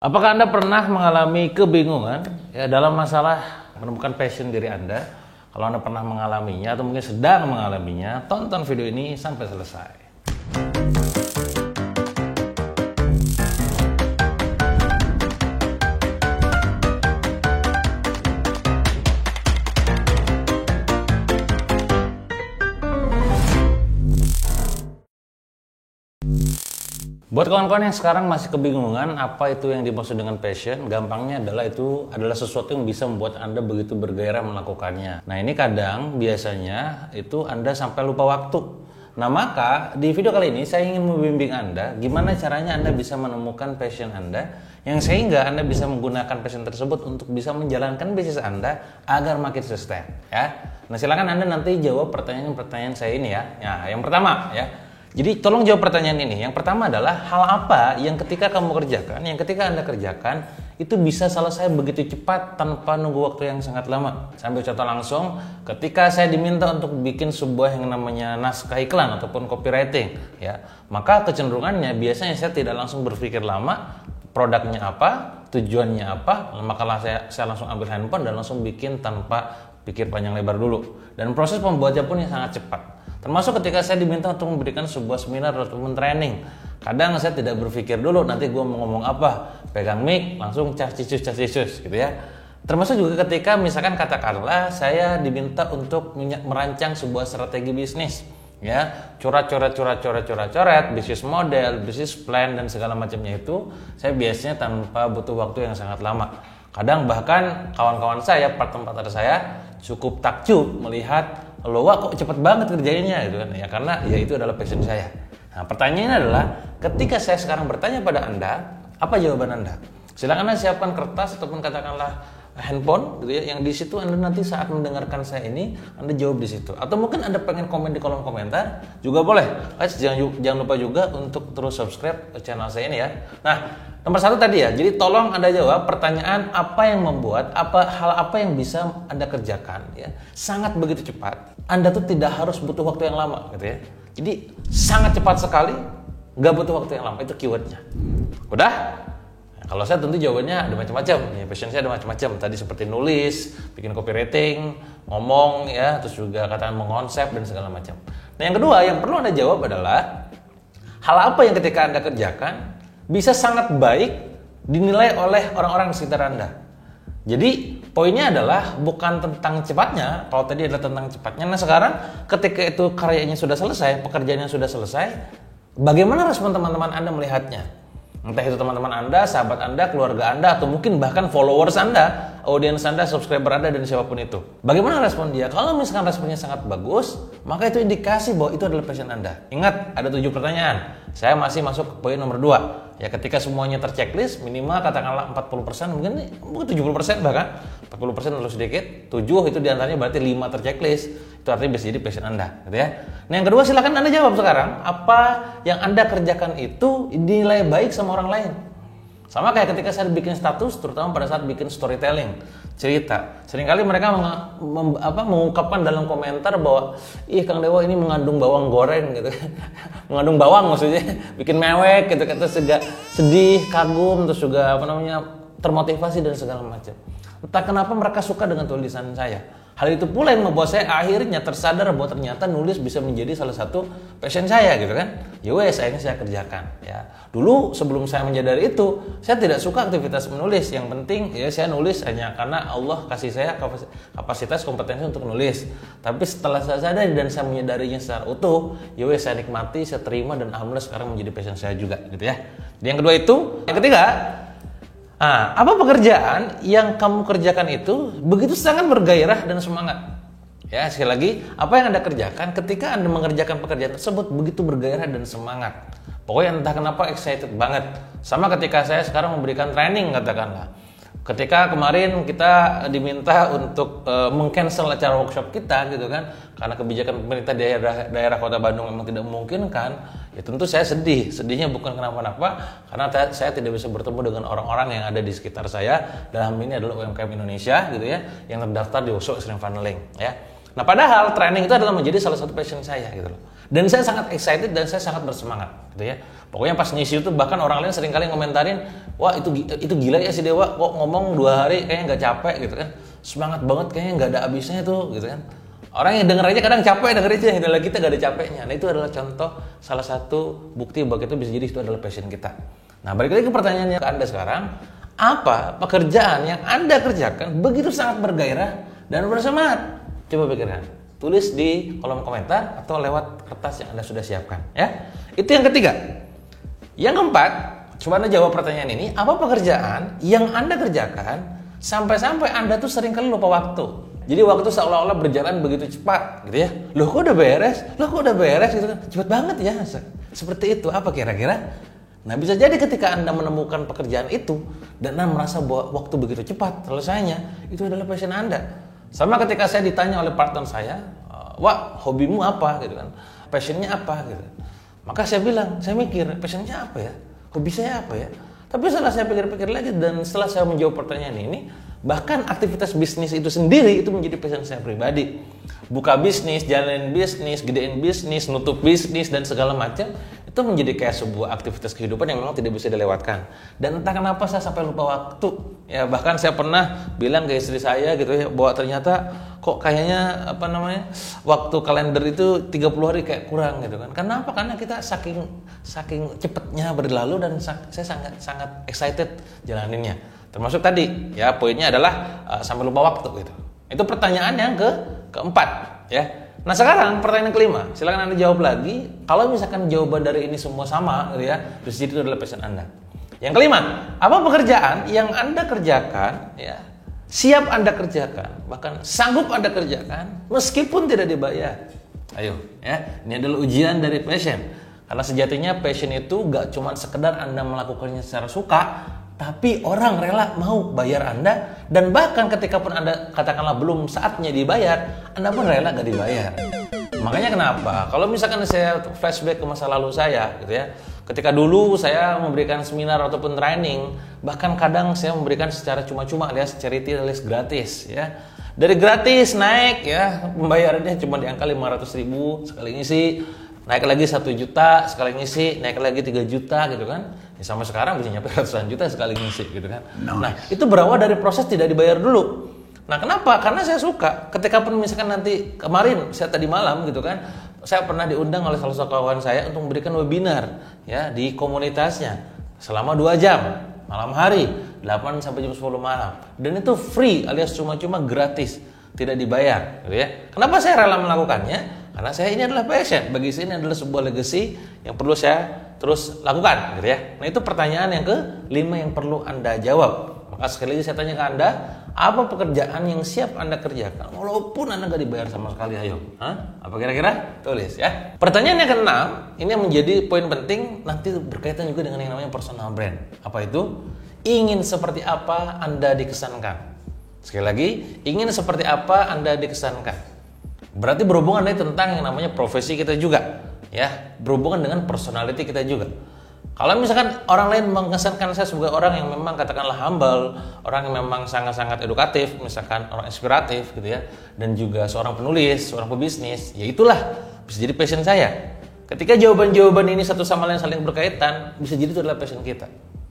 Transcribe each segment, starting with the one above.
Apakah Anda pernah mengalami kebingungan dalam masalah menemukan passion diri Anda? Kalau Anda pernah mengalaminya atau mungkin sedang mengalaminya, tonton video ini sampai selesai. Buat kawan-kawan yang sekarang masih kebingungan apa itu yang dimaksud dengan passion, gampangnya itu adalah sesuatu yang bisa membuat Anda begitu bergairah melakukannya. Nah, ini kadang biasanya itu Anda sampai lupa waktu. Nah, maka di video kali ini saya ingin membimbing Anda gimana caranya Anda bisa menemukan passion Anda yang sehingga Anda bisa menggunakan passion tersebut untuk bisa menjalankan bisnis Anda agar makin sustain, ya. Nah, silakan Anda nanti jawab pertanyaan-pertanyaan saya ini ya. Nah, yang pertama ya. Jadi tolong jawab pertanyaan ini. Yang pertama adalah hal apa yang ketika kamu kerjakan, yang ketika Anda kerjakan itu bisa selesai begitu cepat tanpa nunggu waktu yang sangat lama. Saya ambil contoh langsung, ketika saya diminta untuk bikin sebuah yang namanya naskah iklan ataupun copywriting, ya, maka kecenderungannya biasanya saya tidak langsung berpikir lama, produknya apa, tujuannya apa, maka saya langsung ambil handphone dan langsung bikin tanpa pikir panjang lebar dulu. Dan proses pembuatnya pun yang sangat cepat. Termasuk ketika saya diminta untuk memberikan sebuah seminar ataupun training. Kadang saya tidak berpikir dulu nanti gue mau ngomong apa. Pegang mic, langsung cas cicus gitu ya. Termasuk juga ketika misalkan katakanlah saya diminta untuk merancang sebuah strategi bisnis. Ya, coret, bisnis model, bisnis plan dan segala macamnya itu saya biasanya tanpa butuh waktu yang sangat lama. Kadang bahkan kawan-kawan saya, partner saya cukup takjub melihat, loh wah kok cepet banget kerjainnya gitu kan. Ya karena ya itu adalah passion saya. Nah, pertanyaannya adalah ketika saya sekarang bertanya pada Anda, apa jawaban Anda? Silakan Anda siapkan kertas ataupun katakanlah handphone gitu ya, yang di situ Anda nanti saat mendengarkan saya ini Anda jawab di situ. Atau mungkin Anda pengen komen di kolom komentar juga boleh. Jangan lupa juga untuk terus subscribe channel saya ini ya. Nah, nomor 1 tadi ya. Jadi tolong Anda jawab pertanyaan apa yang membuat hal apa yang bisa Anda kerjakan ya sangat begitu cepat. Anda tuh tidak harus butuh waktu yang lama gitu ya. Jadi sangat cepat sekali, nggak butuh waktu yang lama, itu keywordnya. Udah? Kalau saya tentu jawabannya ada macam-macam. Ya, passion saya ada macam-macam. Tadi seperti nulis, bikin copywriting, ngomong ya, terus juga katakan mengonsep dan segala macam. Nah, yang kedua yang perlu Anda jawab adalah hal apa yang ketika Anda kerjakan bisa sangat baik dinilai oleh orang-orang di sekitar Anda. Jadi poinnya adalah bukan tentang cepatnya. Kalau tadi adalah tentang cepatnya. Nah, sekarang ketika itu karyanya sudah selesai, pekerjaannya sudah selesai, bagaimana respon teman-teman Anda melihatnya? Entah itu teman-teman Anda, sahabat Anda, keluarga Anda, atau mungkin bahkan followers Anda, audiens Anda, subscriber Anda, dan siapapun itu. Bagaimana respon dia? Kalau misalkan responnya sangat bagus, maka itu indikasi bahwa itu adalah passion Anda. Ingat, ada 7 pertanyaan. Saya masih masuk ke poin nomor 2. Ya, ketika semuanya terchecklist, minimal katakanlah 40%, mungkin 70% bahkan. 40% terlalu sedikit, 7 itu diantaranya berarti 5 terchecklist. Itu artinya bisa jadi passion Anda, gitu ya. Nah, yang kedua silakan Anda jawab sekarang, apa yang Anda kerjakan itu dinilai baik sama orang lain. Sama kayak ketika saya bikin status, terutama pada saat bikin storytelling, cerita. Seringkali mereka mengungkapkan dalam komentar bahwa, ih Kang Dewa ini mengandung bawang goreng gitu. Mengandung bawang maksudnya, bikin mewek gitu, terus juga sedih, kagum, terus juga termotivasi dan segala macam. Entah kenapa mereka suka dengan tulisan saya. Hal itu pula yang membuat saya akhirnya tersadar bahwa ternyata nulis bisa menjadi salah satu passion saya gitu kan. Ya wes, akhirnya saya kerjakan ya. Dulu sebelum saya menyadari itu, saya tidak suka aktivitas menulis. Yang penting ya saya nulis hanya karena Allah kasih saya kapasitas kompetensi untuk nulis. Tapi setelah saya sadari dan saya menyadarinya secara utuh, ya wes saya nikmati, saya terima dan alhamdulillah sekarang menjadi passion saya juga gitu ya. Jadi yang kedua itu, yang ketiga, apa pekerjaan yang kamu kerjakan itu begitu sangat bergairah dan semangat? Ya, sekali lagi, apa yang Anda kerjakan ketika Anda mengerjakan pekerjaan tersebut begitu bergairah dan semangat? Pokoknya entah kenapa excited banget. Sama ketika saya sekarang memberikan training katakanlah. Ketika kemarin kita diminta untuk meng-cancel acara workshop kita gitu kan, karena kebijakan pemerintah daerah Kota Bandung memang tidak memungkinkan, ya tentu saya sedih. Sedihnya bukan kenapa-napa, karena saya tidak bisa bertemu dengan orang-orang yang ada di sekitar saya. Dalam ini adalah UMKM Indonesia gitu ya, yang terdaftar di Osho Extreme Funneling ya. Nah, padahal training itu adalah menjadi salah satu passion saya gitu loh. Dan saya sangat excited dan saya sangat bersemangat gitu ya. Pokoknya pas ngisi itu bahkan orang lain sering kali ngomentarin, wah itu gila ya si Dewa, kok ngomong 2 hari kayaknya nggak capek gitu kan. Semangat banget kayaknya nggak ada habisnya tuh gitu kan. Orang yang denger aja kadang capek denger aja, adalah kita gak ada capeknya. Nah, itu adalah contoh salah satu bukti bahwa itu bisa jadi itu adalah passion kita. Nah, balik lagi ke pertanyaannya ke Anda sekarang, apa pekerjaan yang Anda kerjakan begitu sangat bergairah dan bersemangat? Coba pikirkan. Tulis di kolom komentar atau lewat kertas yang Anda sudah siapkan ya. Itu yang ketiga. Yang keempat, coba Anda jawab pertanyaan ini, apa pekerjaan yang Anda kerjakan sampai-sampai Anda tuh sering kali lupa waktu? Jadi waktu seolah-olah berjalan begitu cepat gitu ya. Loh kok udah beres? Gitu kan. Cepat banget ya. Seperti itu. Apa kira-kira? Nah, bisa jadi ketika Anda menemukan pekerjaan itu dan Anda merasa bahwa waktu begitu cepat selesainya, itu adalah passion Anda. Sama ketika saya ditanya oleh partner saya, "Wah, hobimu apa?" gitu kan. Passionnya apa gitu. Maka saya bilang, saya mikir, passionnya apa ya? Hobi saya apa ya? Tapi setelah saya pikir-pikir lagi dan setelah saya menjawab pertanyaan ini, bahkan aktivitas bisnis itu sendiri itu menjadi passion saya pribadi. Buka bisnis, jalanin bisnis, gedein bisnis, nutup bisnis dan segala macam itu menjadi kayak sebuah aktivitas kehidupan yang memang tidak bisa dilewatkan. Dan entah kenapa saya sampai lupa waktu. Ya, bahkan saya pernah bilang ke istri saya gitu ya, bahwa ternyata kok kayaknya waktu kalender itu 30 hari kayak kurang gitu kan. Kenapa? Karena kita saking cepatnya berlalu dan saya sangat excited jalaninnya. Termasuk tadi ya, poinnya adalah sampai lupa waktu gitu. Itu pertanyaan yang keempat ya. Nah, sekarang pertanyaan kelima, silakan Anda jawab lagi. Kalau misalkan jawaban dari ini semua sama gitu ya, terus jadi itu adalah passion Anda. Yang kelima, apa pekerjaan yang Anda kerjakan ya, siap Anda kerjakan, bahkan sanggup Anda kerjakan meskipun tidak dibayar? Ayo ya, ini adalah ujian dari passion. Karena sejatinya passion itu gak cuma sekedar Anda melakukannya secara suka, tapi orang rela mau bayar Anda, dan bahkan ketika pun Anda katakanlah belum saatnya dibayar, Anda pun rela gak dibayar. Makanya kenapa? Kalau misalkan saya flashback ke masa lalu saya gitu ya, ketika dulu saya memberikan seminar ataupun training, bahkan kadang saya memberikan secara cuma-cuma alias charity alias gratis ya. Dari gratis naik ya, pembayarannya cuma di angka 500.000 sekali ngisi, naik lagi 1 juta sekali ngisi, naik lagi 3 juta gitu kan. Ya, sama sekarang bisa nyampe ratusan juta sekali ngisi gitu kan. Nice. Nah, itu berawal dari proses tidak dibayar dulu. Nah, kenapa? Karena saya suka. Ketika pun misalkan nanti kemarin saya tadi malam gitu kan, saya pernah diundang oleh salah satu kawan saya untuk memberikan webinar ya di komunitasnya selama 2 jam malam hari 8 sampai jam 10 malam. Dan itu free alias cuma-cuma gratis, tidak dibayar gitu ya. Kenapa saya rela melakukannya? Karena saya ini adalah passion. Bagi saya ini adalah sebuah legacy yang perlu saya terus lakukan gitu ya. Nah, itu pertanyaan yang kelima yang perlu Anda jawab. Maka sekali lagi saya tanya ke Anda, apa pekerjaan yang siap Anda kerjakan walaupun Anda gak dibayar sama sekali? Ayo, apa kira-kira? Tulis ya. Pertanyaan yang keenam, ini yang menjadi poin penting, nanti berkaitan juga dengan yang namanya personal brand. Apa itu? Ingin seperti apa Anda dikesankan? Sekali lagi, ingin seperti apa Anda dikesankan? Berarti berhubungan tentang yang namanya profesi kita juga ya, berhubungan dengan personality kita juga. Kalau misalkan orang lain mengesankan saya sebagai orang yang memang katakanlah humble, orang yang memang sangat-sangat edukatif, misalkan orang inspiratif gitu ya, dan juga seorang penulis, seorang pebisnis, ya itulah bisa jadi passion saya. Ketika jawaban-jawaban ini satu sama lain saling berkaitan, bisa jadi itu adalah passion kita.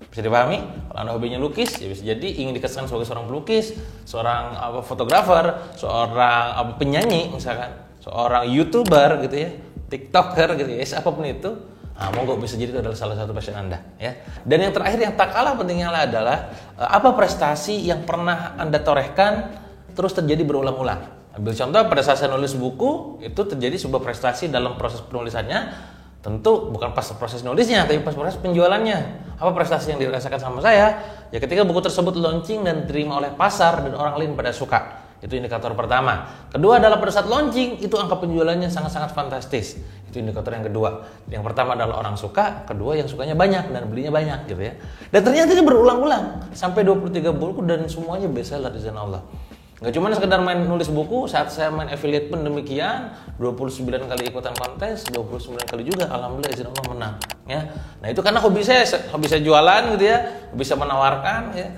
Bisa dipahami? Kalau Anda hobinya lukis, ya bisa jadi ingin dikesan sebagai seorang pelukis, seorang fotografer, seorang penyanyi misalkan, seorang YouTuber gitu ya, TikToker gitu ya, apapun itu. Nah, monggo bisa jadi itu adalah salah satu passion Anda ya. Dan yang terakhir yang tak kalah pentingnya adalah apa prestasi yang pernah Anda torehkan terus terjadi berulang-ulang. Ambil contoh pada saat saya nulis buku, itu terjadi sebuah prestasi dalam proses penulisannya. Tentu bukan pas proses nulisnya, tapi pas proses penjualannya. Apa prestasi yang dirasakan sama saya? Ya ketika buku tersebut launching dan diterima oleh pasar dan orang lain pada suka. Itu indikator pertama. Kedua adalah pada saat launching, itu angka penjualannya sangat-sangat fantastis. Itu indikator yang kedua. Yang pertama adalah orang suka, kedua yang sukanya banyak dan belinya banyak gitu ya. Dan ternyata ini berulang-ulang sampai 23 buku dan semuanya bestseller di sana Allah. Gak cuma sekedar main nulis buku, saat saya main affiliate pun demikian, 29 kali ikutan kontes, 29 kali juga alhamdulillah izin Allah menang ya. Nah, itu karena hobi saya jualan gitu ya, bisa menawarkan ya.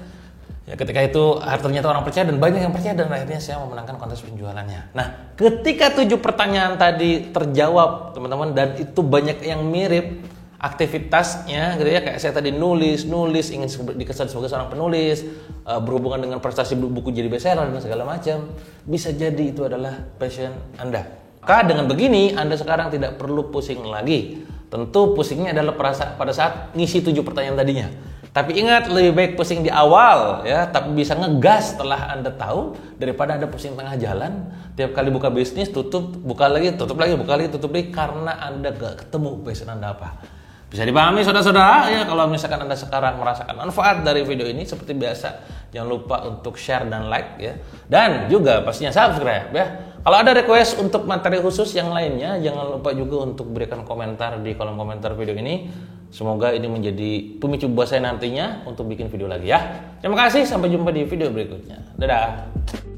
Ya, ketika itu ternyata orang percaya dan banyak yang percaya dan akhirnya saya memenangkan kontes penjualannya. Nah, ketika 7 pertanyaan tadi terjawab teman-teman dan itu banyak yang mirip aktivitasnya gitu ya, kayak saya tadi nulis ingin dikesan sebagai seorang penulis, berhubungan dengan prestasi buku jadi bestseller dan segala macam, bisa jadi itu adalah passion Anda. Maka dengan begini Anda sekarang tidak perlu pusing lagi. Tentu pusingnya adalah pada saat ngisi 7 pertanyaan tadinya. Tapi ingat, lebih baik pusing di awal ya, tapi bisa ngegas setelah Anda tahu daripada Anda pusing tengah jalan, tiap kali buka bisnis tutup, buka lagi, tutup lagi, karena Anda gak ketemu passion Anda apa. Bisa dipahami saudara-saudara ya, kalau misalkan Anda sekarang merasakan manfaat dari video ini seperti biasa, jangan lupa untuk share dan like ya. Dan juga pastinya subscribe ya. Kalau ada request untuk materi khusus yang lainnya, jangan lupa juga untuk berikan komentar di kolom komentar video ini. Semoga ini menjadi pemicu buat saya nantinya untuk bikin video lagi ya. Terima kasih, sampai jumpa di video berikutnya. Dadah.